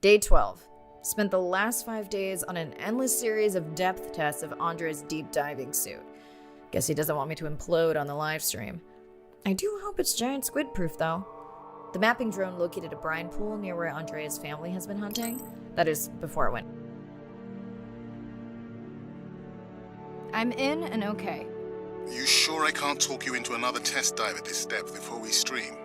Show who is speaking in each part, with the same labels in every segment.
Speaker 1: Day 12. Spent the last 5 days on an endless series of depth tests of Andre's deep diving suit. Guess he doesn't want me to implode on the live stream. I do hope it's giant squid proof though. The mapping drone located a brine pool near where Andre's family has been hunting. That is, before it went. I'm in and okay.
Speaker 2: You sure I can't talk you into another test dive at this depth before we stream?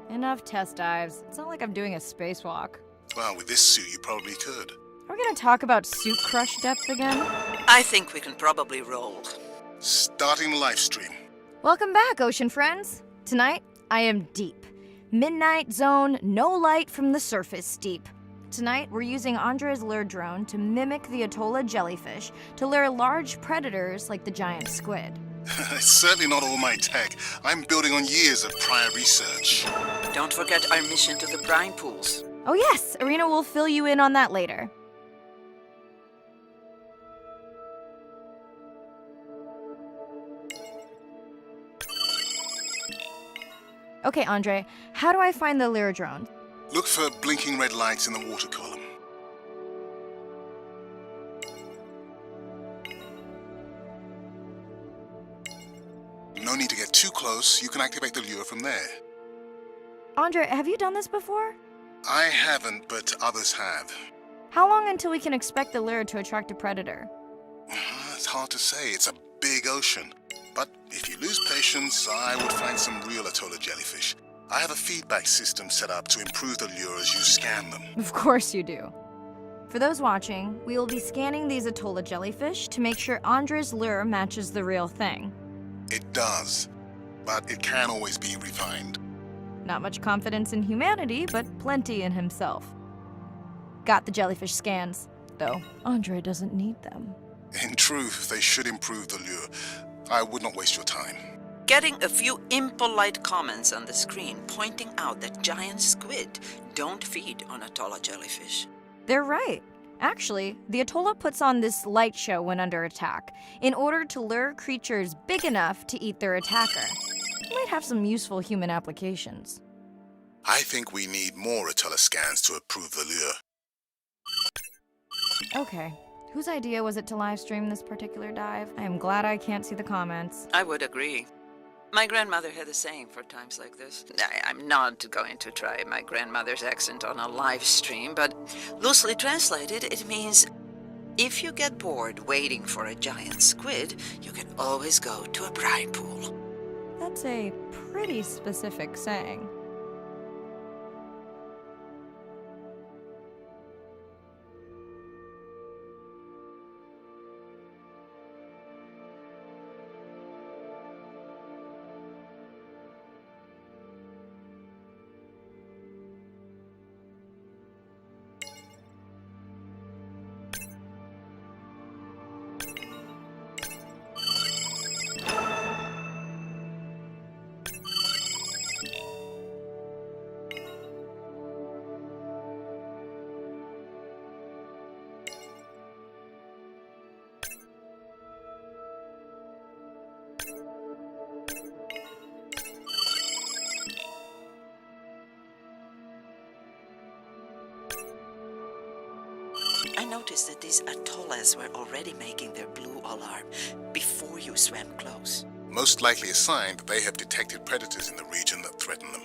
Speaker 1: Enough test dives. It's not like I'm doing a spacewalk.
Speaker 2: Well, with this suit you probably could.
Speaker 1: Are we gonna talk about suit crush depth again?
Speaker 3: I think we can probably roll.
Speaker 2: Starting the live stream.
Speaker 1: Welcome back, ocean friends. Tonight, I am deep. Midnight zone, no light from the surface deep. Tonight, we're using Andre's lure drone to mimic the Atolla jellyfish to lure large predators like the giant squid.
Speaker 2: It's certainly not all my tech. I'm building on years of prior research.
Speaker 3: But don't forget our mission to the brine pools.
Speaker 1: Oh yes, Arena will fill you in on that later. Okay, Andre, how do I find the lure drone?
Speaker 2: Look for blinking red lights in the water column. No need to get too close. You can activate the lure from there.
Speaker 1: Andre, have you done this before?
Speaker 2: I haven't, but others have.
Speaker 1: How long until we can expect the lure to attract a predator?
Speaker 2: It's hard to say. It's a big ocean. But if you lose patience, I would find some real Atolla jellyfish. I have a feedback system set up to improve the lure as you scan them.
Speaker 1: Of course you do. For those watching, we will be scanning these Atolla jellyfish to make sure Andre's lure matches the real thing.
Speaker 2: It does, but it can always be refined.
Speaker 1: Not much confidence in humanity, but plenty in himself. Got the jellyfish scans, though Andre doesn't need them.
Speaker 2: In truth, they should improve the lure. I would not waste your time.
Speaker 3: Getting a few impolite comments on the screen pointing out that giant squid don't feed on Atolla jellyfish.
Speaker 1: They're right. Actually, the Atolla puts on this light show when under attack, in order to lure creatures big enough to eat their attacker. It might have some useful human applications.
Speaker 2: I think we need more Atolla scans to approve the lure.
Speaker 1: Okay. Whose idea was it to live stream this particular dive? I am glad I can't see the comments.
Speaker 3: I would agree. My grandmother had a saying for times like this. I'm not going to try my grandmother's accent on a live stream, but loosely translated, it means if you get bored waiting for a giant squid, you can always go to a brine pool.
Speaker 1: That's a pretty specific saying.
Speaker 3: I noticed that these atollas were already making their blue alarm before you swam close.
Speaker 2: Most likely a sign that they have detected predators in the region that threaten them.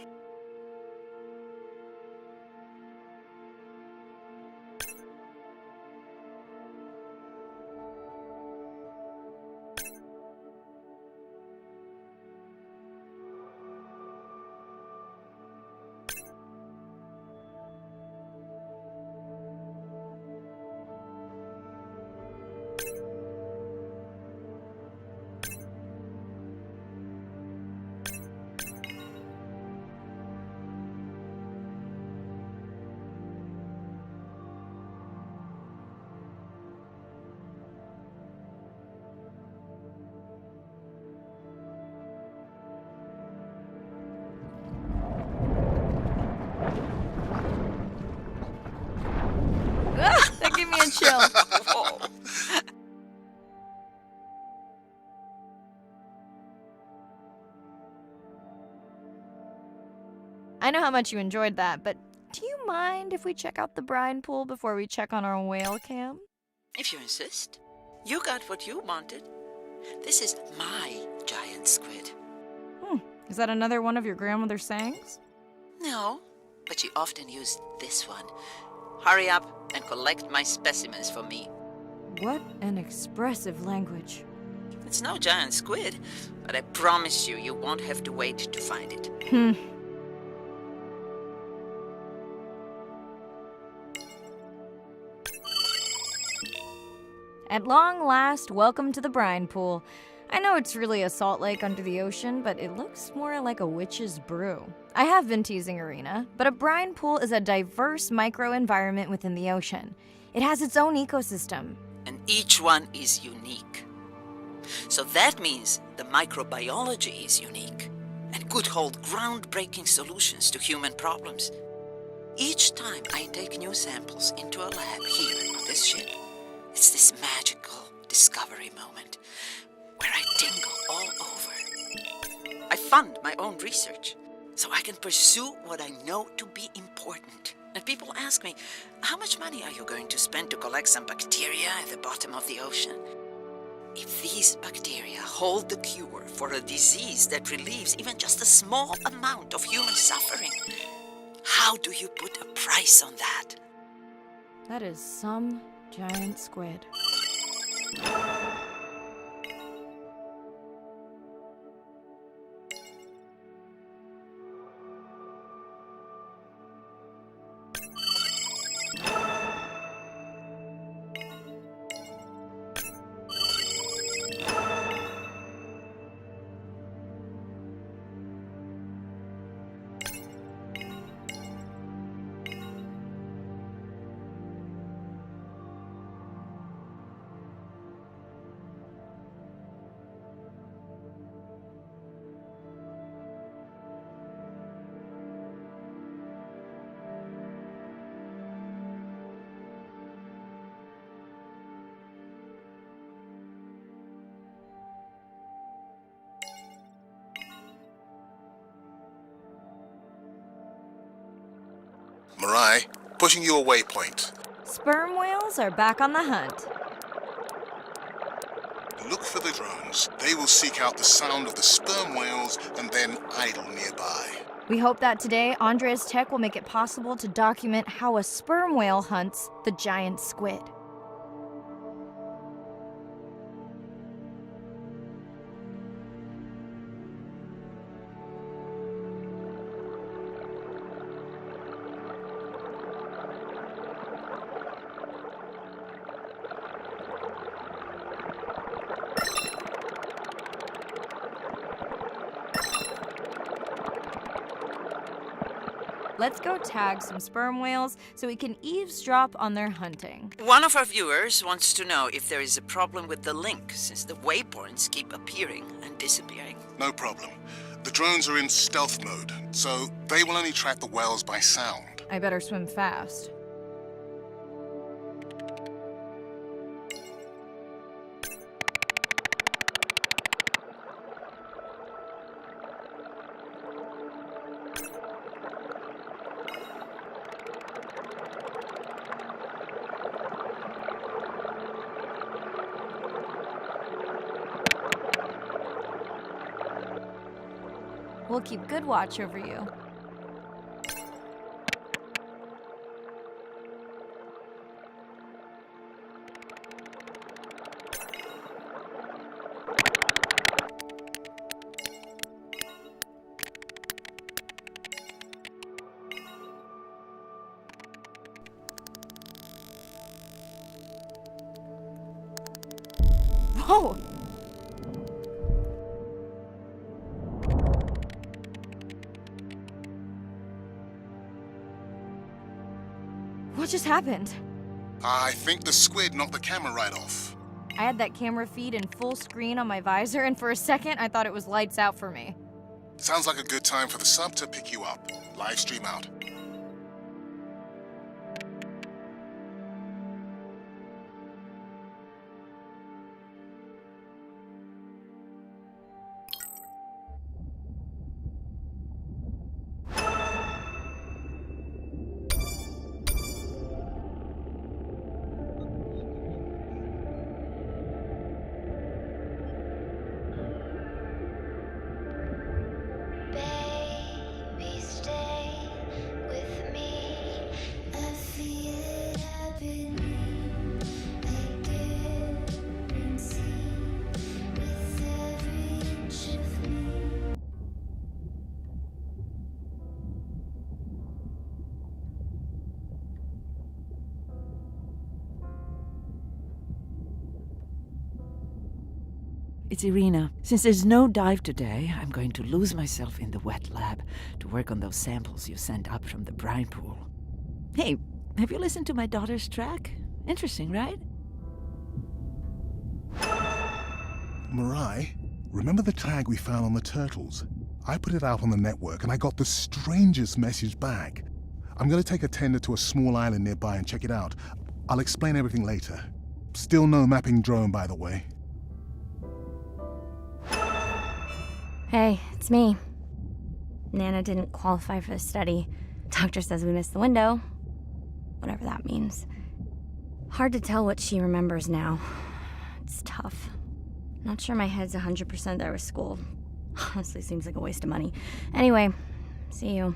Speaker 1: That gave me a chill.
Speaker 3: Whoa.
Speaker 1: I know how much you enjoyed that, but do you mind if we check out the brine pool before we check on our whale cam?
Speaker 3: If you insist. You got what you wanted. This is my giant squid.
Speaker 1: Is that another one of your grandmother's sayings?
Speaker 3: No, but she often used this one. Hurry up and collect my specimens for me.
Speaker 1: What an expressive language.
Speaker 3: It's no giant squid, but I promise you, you won't have to wait to find it.
Speaker 1: At long last, welcome to the brine pool. I know it's really a salt lake under the ocean, but it looks more like a witch's brew. I have been teasing Arena, but a brine pool is a diverse microenvironment within the ocean. It has its own ecosystem.
Speaker 3: And each one is unique. So that means the microbiology is unique and could hold groundbreaking solutions to human problems. Each time I take new samples into a lab here on this ship, it's this magical discovery moment where I tingle all over. I fund my own research so I can pursue what I know to be important. And people ask me, how much money are you going to spend to collect some bacteria at the bottom of the ocean? If these bacteria hold the cure for a disease that relieves even just a small amount of human suffering, how do you put a price on that?
Speaker 1: That is some giant squid.
Speaker 2: Mirai, pushing you a waypoint.
Speaker 1: Sperm whales are back on the hunt.
Speaker 2: Look for the drones. They will seek out the sound of the sperm whales and then idle nearby.
Speaker 1: We hope that today, Andrea's tech will make it possible to document how a sperm whale hunts the giant squid. Let's go tag some sperm whales so we can eavesdrop on their hunting.
Speaker 3: One of our viewers wants to know if there is a problem with the link, since the waypoints keep appearing and disappearing.
Speaker 2: No problem. The drones are in stealth mode, so they will only track the whales by sound.
Speaker 1: I better swim fast. We'll keep good watch over you. Whoa! What just happened?
Speaker 2: I think the squid knocked the camera right off.
Speaker 1: I had that camera feed in full screen on my visor, and for a second I thought it was lights out for me.
Speaker 2: Sounds like a good time for the sub to pick you up. Live stream out.
Speaker 4: it's Irina. Since there's no dive today, I'm going to lose myself in the wet lab to work on those samples you sent up from the brine pool. Hey, have you listened to my daughter's track? Interesting, right?
Speaker 2: Mirai, remember the tag we found on the turtles? I put it out on the network and I got the strangest message back. I'm going to take a tender to a small island nearby and check it out. I'll explain everything later. Still no mapping drone, by the way.
Speaker 5: Hey, it's me. Nana didn't qualify for the study. Doctor says we missed the window. Whatever that means. Hard to tell what she remembers now. It's tough. Not sure my head's 100% there with school. Honestly, seems like a waste of money. Anyway, see you.